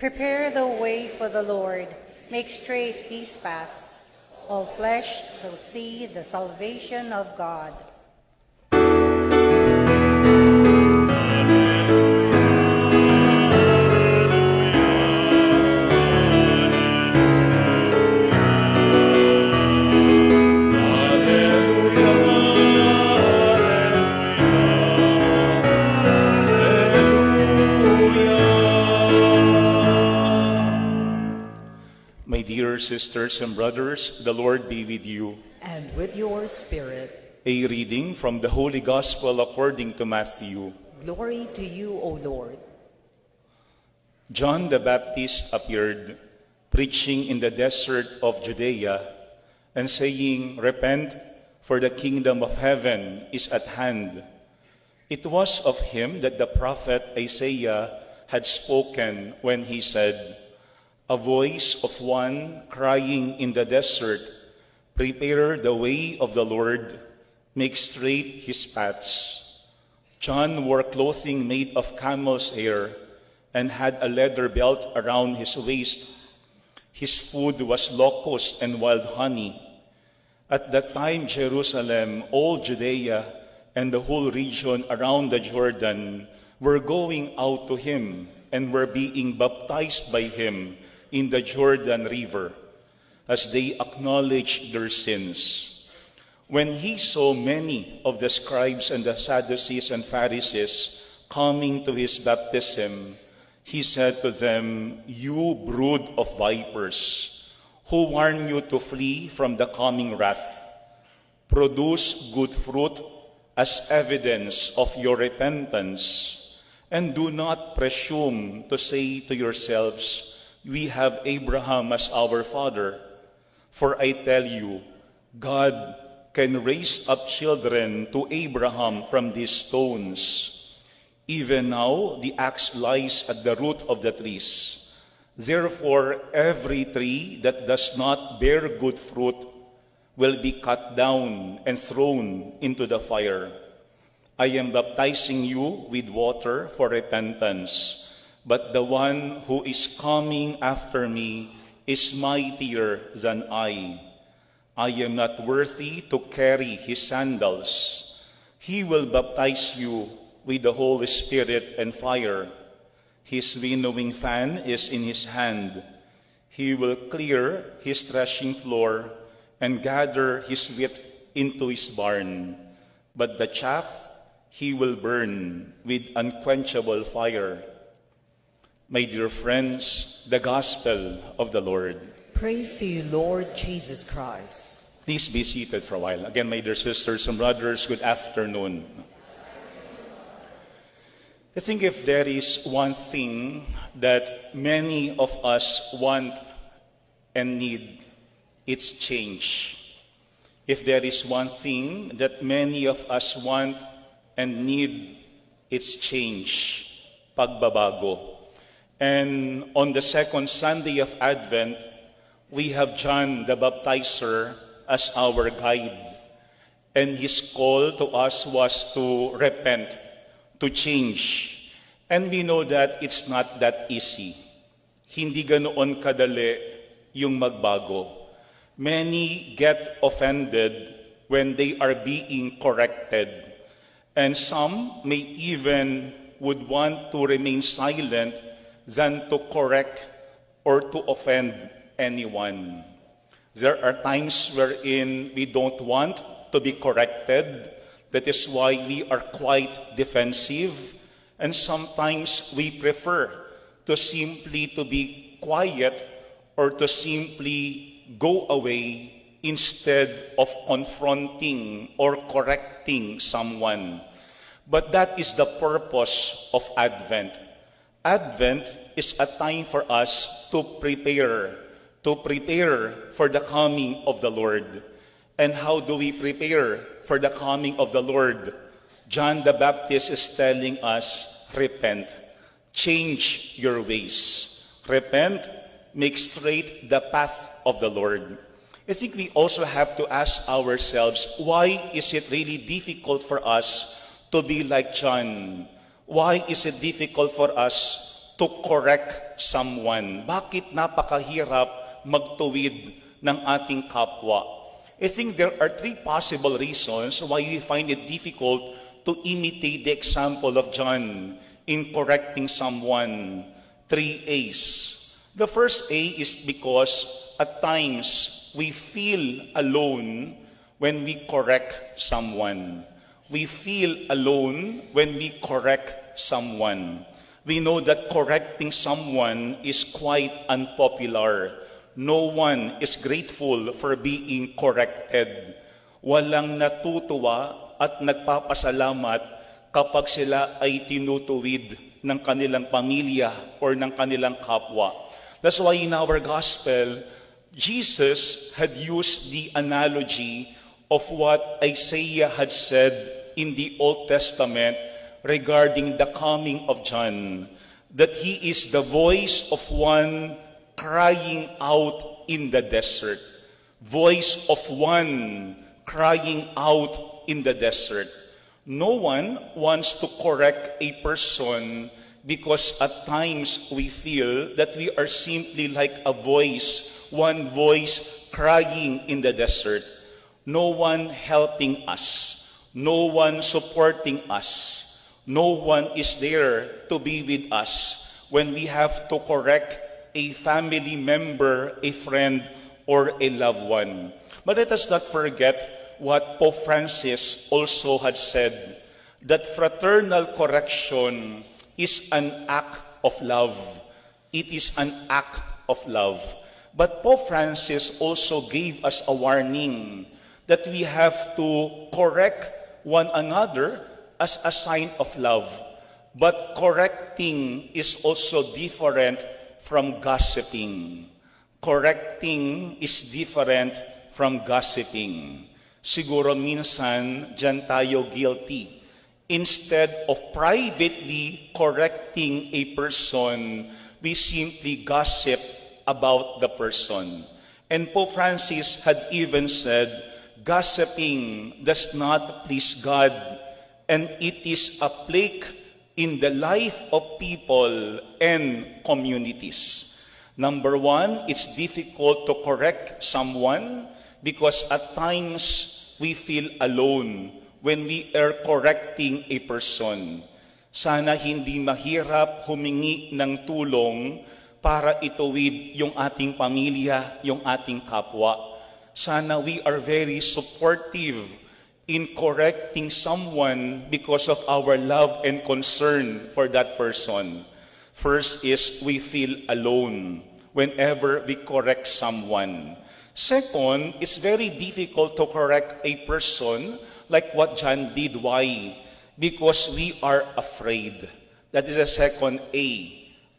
Prepare the way for the Lord, make straight his paths. All flesh shall see the salvation of God. Sisters and brothers, the Lord be with you. And with your spirit. A reading from the Holy Gospel according to Matthew. Glory to you, O Lord. John the Baptist appeared, preaching in the desert of Judea, and saying, "Repent, for the kingdom of heaven is at hand." It was of him that the prophet Isaiah had spoken when he said, "A voice of one crying in the desert, prepare the way of the Lord, make straight his paths." John wore clothing made of camel's hair and had a leather belt around his waist. His food was locust and wild honey. At that time, Jerusalem, all Judea, and the whole region around the Jordan were going out to him and were being baptized by him in the Jordan River, as they acknowledged their sins. When he saw many of the scribes and the Sadducees and Pharisees coming to his baptism, he said to them, "You brood of vipers, who warn you to flee from the coming wrath? Produce good fruit as evidence of your repentance, and do not presume to say to yourselves, 'We have Abraham as our father.' For I tell you, God can raise up children to Abraham from these stones. Even now, the axe lies at the root of the trees. Therefore, every tree that does not bear good fruit will be cut down and thrown into the fire. I am baptizing you with water for repentance, but the one who is coming after me is mightier than I. I am not worthy to carry his sandals. He will baptize you with the Holy Spirit and fire. His winnowing fan is in his hand. He will clear his threshing floor and gather his wheat into his barn. But the chaff he will burn with unquenchable fire." My dear friends, the Gospel of the Lord. Praise to you, Lord Jesus Christ. Please be seated for a while. Again, my dear sisters and brothers, good afternoon. I think if there is one thing that many of us want and need, it's change. If there is one thing that many of us want and need, it's change, pagbabago. And on the second Sunday of Advent, we have John the Baptizer as our guide. And his call to us was to repent, to change. And we know that it's not that easy. Hindi ganoon kadali yung magbago. Many get offended when they are being corrected. And some may even would want to remain silent than to correct or to offend anyone. There are times wherein we don't want to be corrected. That is why we are quite defensive. And sometimes we prefer to simply to be quiet or to simply go away instead of confronting or correcting someone. But that is the purpose of Advent. Advent is a time for us to prepare for the coming of the Lord. And how do we prepare for the coming of the Lord? John the Baptist is telling us, repent, change your ways. Repent, make straight the path of the Lord. I think we also have to ask ourselves, why is it really difficult for us to be like John? Why is it difficult for us to correct someone? Bakit napakahirap magtuwid ng ating kapwa? I think there are three possible reasons why we find it difficult to imitate the example of John in correcting someone. 3 A's. The first A is because at times we feel alone when we correct someone. We feel alone when we correct someone. We know that correcting someone is quite unpopular. No one is grateful for being corrected. Walang natutuwa at nagpapasalamat kapag sila ay tinutuwid ng kanilang pamilya or ng kanilang kapwa. That's why in our gospel, Jesus had used the analogy of what Isaiah had said in the Old Testament regarding the coming of John, that he is the voice of one crying out in the desert. Voice of one crying out in the desert. No one wants to correct a person because at times we feel that we are simply like a voice, one voice crying in the desert. No one helping us, no one supporting us, no one is there to be with us when we have to correct a family member, a friend, or a loved one. But let us not forget what Pope Francis also had said, that fraternal correction is an act of love. It is an act of love. But Pope Francis also gave us a warning that we have to correct one another as a sign of love. But correcting is also different from gossiping. Correcting is different from gossiping. Siguro minsan, dyan tayo guilty. Instead of privately correcting a person, we simply gossip about the person. And Pope Francis had even said, gossiping does not please God, and it is a plague in the life of people and communities. Number one, it's difficult to correct someone because at times we feel alone when we are correcting a person. Sana hindi mahirap humingi ng tulong para ituwid yung ating pamilya, yung ating kapwa. Sana we are very supportive in correcting someone because of our love and concern for that person. First is we feel alone whenever we correct someone. Second, it's very difficult to correct a person like what John did. Why? Because we are afraid. That is the second A.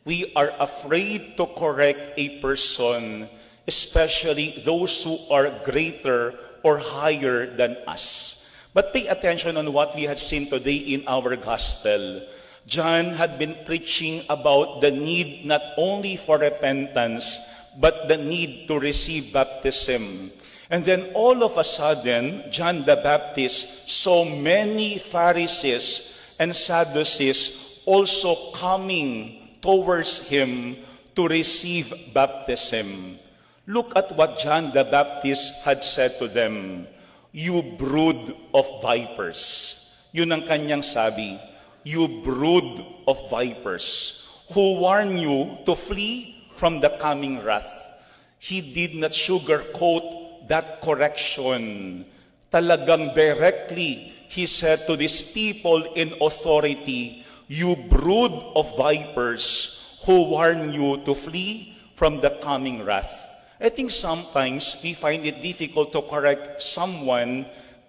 We are afraid to correct a person, especially those who are greater or higher than us. But pay attention on what we had seen today in our gospel. John had been preaching about the need not only for repentance, but the need to receive baptism. And then all of a sudden, John the Baptist saw many Pharisees and Sadducees also coming towards him to receive baptism. Look at what John the Baptist had said to them. You brood of vipers. Yun ang kanyang sabi. You brood of vipers, who warn you to flee from the coming wrath. He did not sugarcoat that correction. Talagang directly, he said to these people in authority, you brood of vipers who warn you to flee from the coming wrath. I think sometimes we find it difficult to correct someone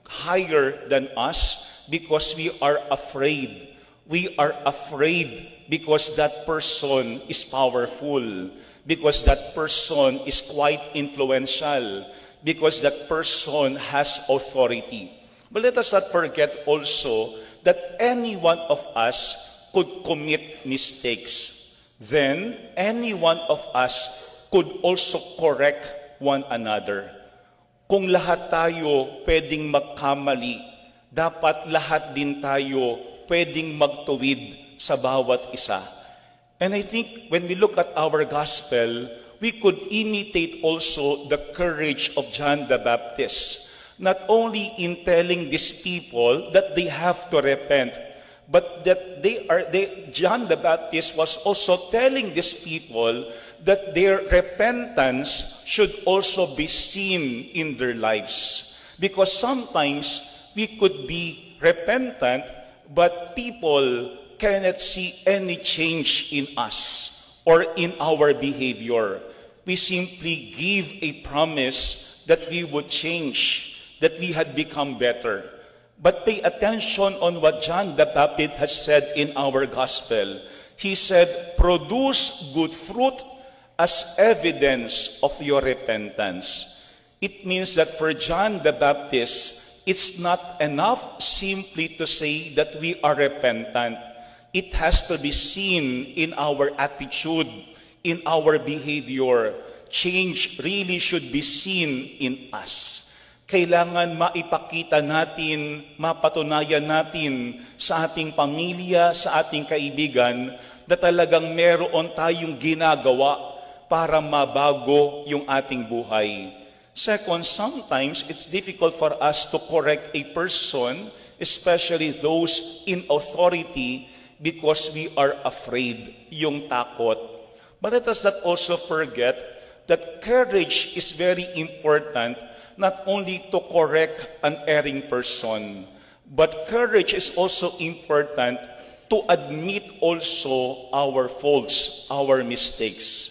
higher than us because we are afraid. We are afraid because that person is powerful, because that person is quite influential, because that person has authority. But let us not forget also that any one of us could commit mistakes. Then, any one of us could also correct one another. Kung lahat tayo pwedeng magkamali, dapat lahat din tayo pwedeng magtuwid sa bawat isa. And I think when we look at our gospel, we could imitate also the courage of John the Baptist, not only in telling these people that they have to repent, but that John the Baptist was also telling these people that their repentance should also be seen in their lives. Because sometimes we could be repentant, but people cannot see any change in us or in our behavior. We simply give a promise that we would change, that we had become better. But pay attention on what John the Baptist has said in our gospel. He said, produce good fruit as evidence of your repentance. It means that for John the Baptist, it's not enough simply to say that we are repentant. It has to be seen in our attitude, in our behavior. Change really should be seen in us. Kailangan maipakita natin, mapatunayan natin sa ating pamilya, sa ating kaibigan, na talagang meron tayong ginagawa para mabago yung ating buhay. Second, sometimes it's difficult for us to correct a person, especially those in authority, because we are afraid, yung takot. But let us not also forget that courage is very important, not only to correct an erring person, but courage is also important to admit also our faults, our mistakes.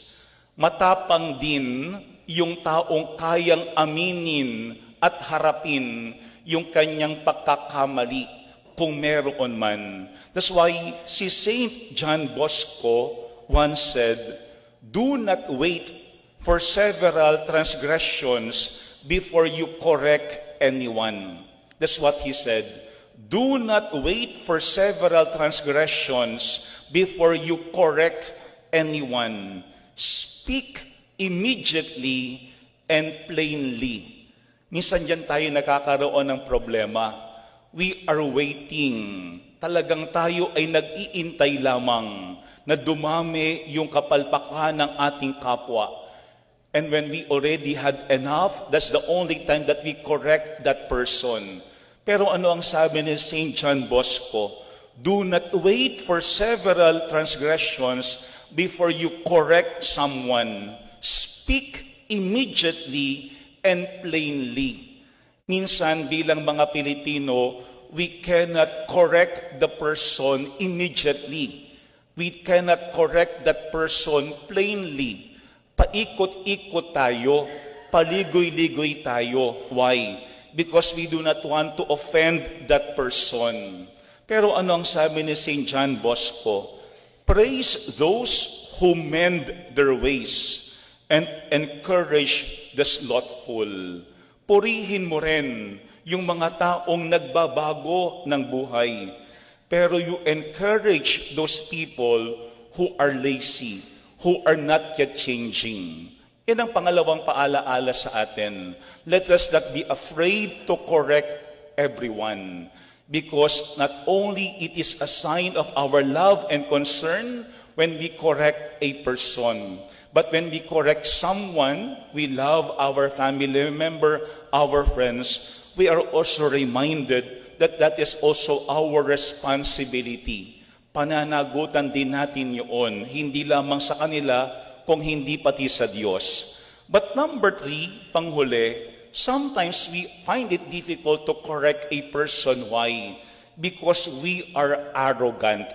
Matapang din yung taong kayang aminin at harapin yung kanyang pagkakamali kung meron man. That's why si Saint John Bosco once said, "Do not wait for several transgressions before you correct anyone." That's what he said. Do not wait for several transgressions before you correct anyone. Speak immediately and plainly. Minsan dyan tayo nakakaroon ng problema. We are waiting. Talagang tayo ay nag-iintay lamang na dumami yung kapalpakan ng ating kapwa. And when we already had enough, that's the only time that we correct that person. Pero ano ang sabi ni St. John Bosco? Do not wait for several transgressions before you correct someone. Speak immediately and plainly. Minsan bilang mga Pilipino, we cannot correct the person immediately. We cannot correct that person plainly. Paikot-ikot tayo, paligoy-ligoy tayo. Why? Because we do not want to offend that person. Pero ano ang sabi ni St. John Bosco? Praise those who mend their ways and encourage the slothful. Purihin mo rin yung mga taong nagbabago ng buhay. Pero you encourage those people who are lazy, who are not yet changing. Yan ang pangalawang paalaala sa atin. Let us not be afraid to correct everyone, because not only it is a sign of our love and concern when we correct a person, but when we correct someone, we love our family member, our friends, we are also reminded that that is also our responsibility. Pananagutan din natin yun, hindi lamang sa kanila, kung hindi pati sa Diyos. But number 3, panghuli, sometimes we find it difficult to correct a person. Why? Because we are arrogant.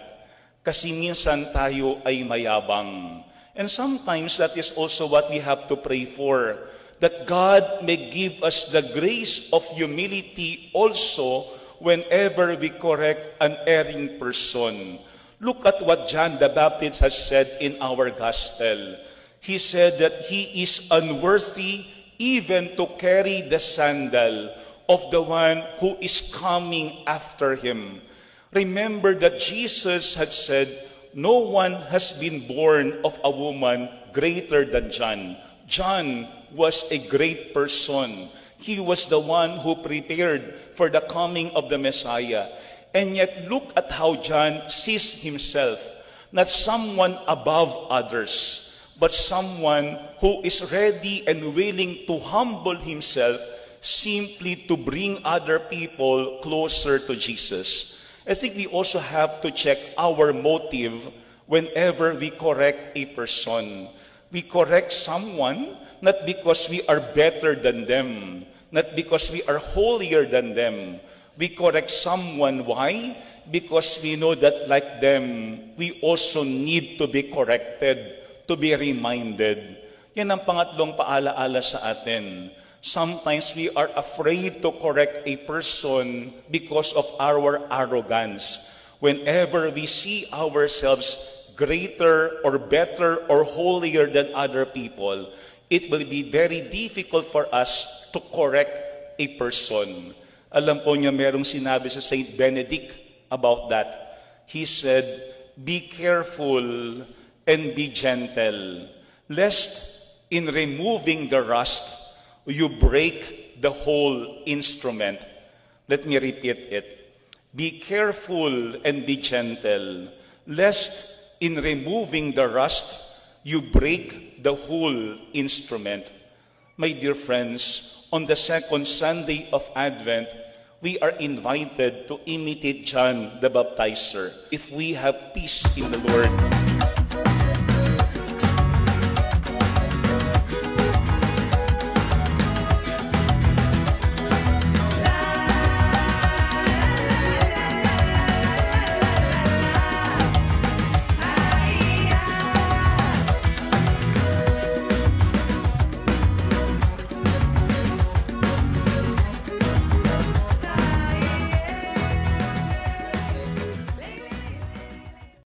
Kasi minsan tayo ay mayabang. And sometimes that is also what we have to pray for, that God may give us the grace of humility also whenever we correct an erring person. Look at what John the Baptist has said in our gospel. He said that he is unworthy even to carry the sandal of the one who is coming after him. Remember that Jesus had said, no one has been born of a woman greater than John. John was a great person. He was the one who prepared for the coming of the Messiah. And yet, look at how John sees himself. not someone above others, but someone who is ready and willing to humble himself simply to bring other people closer to Jesus. I think we also have to check our motive whenever we correct a person. We correct someone not because we are better than them, not because we are holier than them. We correct someone, why? Because we know that like them, we also need to be corrected, to be reminded. Yan ang pangatlong paalaala sa atin. Sometimes we are afraid to correct a person because of our arrogance. Whenever we see ourselves greater or better or holier than other people, it will be very difficult for us to correct a person. Alam po niya, merong sinabi sa Saint Benedict about that. He said, "Be careful and be gentle, lest in removing the rust, you break the whole instrument." Let me repeat it. Be careful and be gentle, lest in removing the rust, you break the whole instrument. My dear friends, on the second Sunday of Advent, we are invited to imitate John the Baptizer. If we have peace in the Lord,